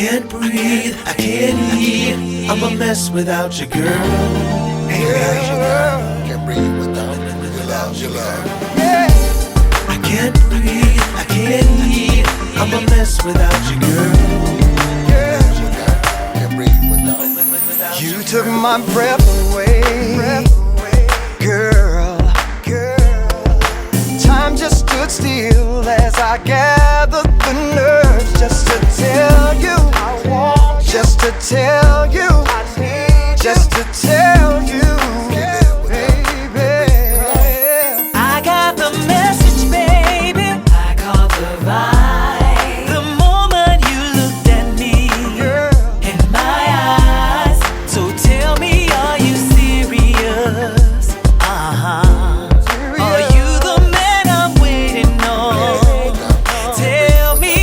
can't breathe, I can't eat. I'm a mess without you, girl. Can't breathe without your love. I can't breathe, I can't eat. I'm a mess without you, girl. Can't breathe without You took my breath away, girl. Time just stood still as I gathered the nerves just to tell you, just to tell you, just to tell you, baby. I got the message, baby. I caught the vibe. The moment you looked at me in my eyes. So tell me, are you serious? Are you the man I'm waiting on? Tell me,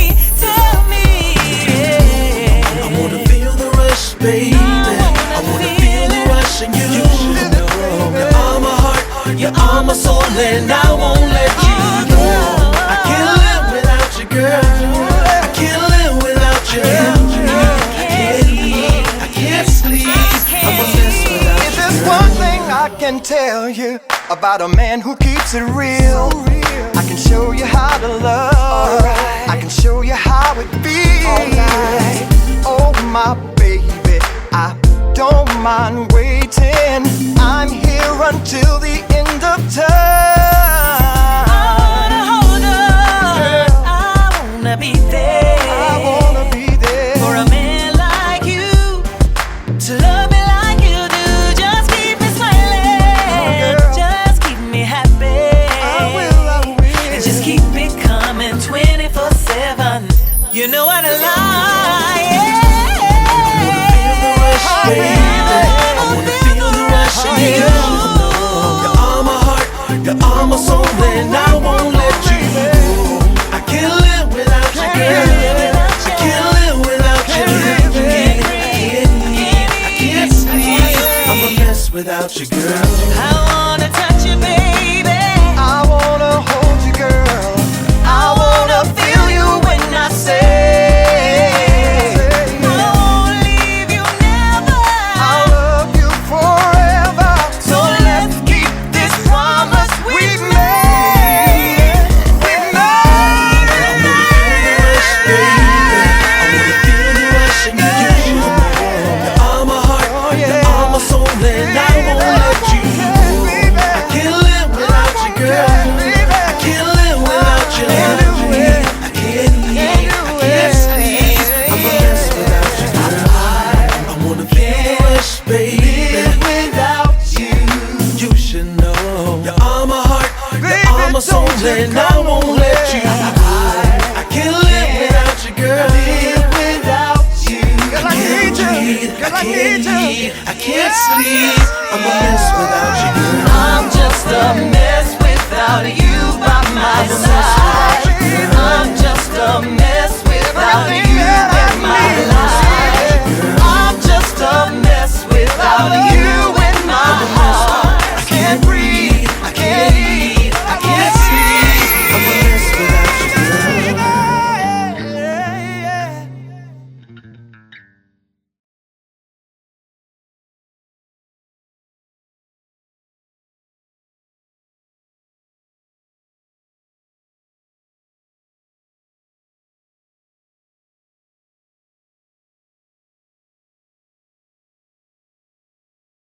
yeah. I wanna feel the rush, baby. I wanna feel the rush, and you should know. You're my heart, you're my soul, and I won't let you go. I can't live without you, girl. I can't live without you. I can't eat, I can't sleep. I'm a mess without you. If there's one thing I can tell you about a man who keeps it real, I can show you how to love. I can show you how it feels. Oh my baby, I don't mind waiting. I'm here until the end of time. I wanna hold on. I wanna be there. I wanna be there For a man like you to love me like you do. Just keep me smiling. girl. Just keep me happy. I will. And just keep it coming 24/7. You know what I like. Baby, I wanna feel the rush, and you know. You're all my heart, you're all my soul, and I won't let you go. I can't live without you, girl. I can't live without you. I can't sleep. I'm a mess without you, girl. I wanna touch you, baby. I wanna hold you, girl. I wanna feel you when I say I won't leave you never. I love you forever. So let's keep this promise we made. We made. Feel the rush, and you know. You're all my heart, you're all my soul, and I won't let you go. I can't live without you, girl. I can't live without you. I can't eat, I can't sleep. I'm a mess without you, girl. I wanna feel the rush, baby. Without you, You should know. You're all my heart, you're all my soul, and I won't let you go. I can't live without you, girl. without you, girl, I need you. Girl, I need you. I can't sleep. I'm a mess without you, girl. I'm just a mess without you by my side.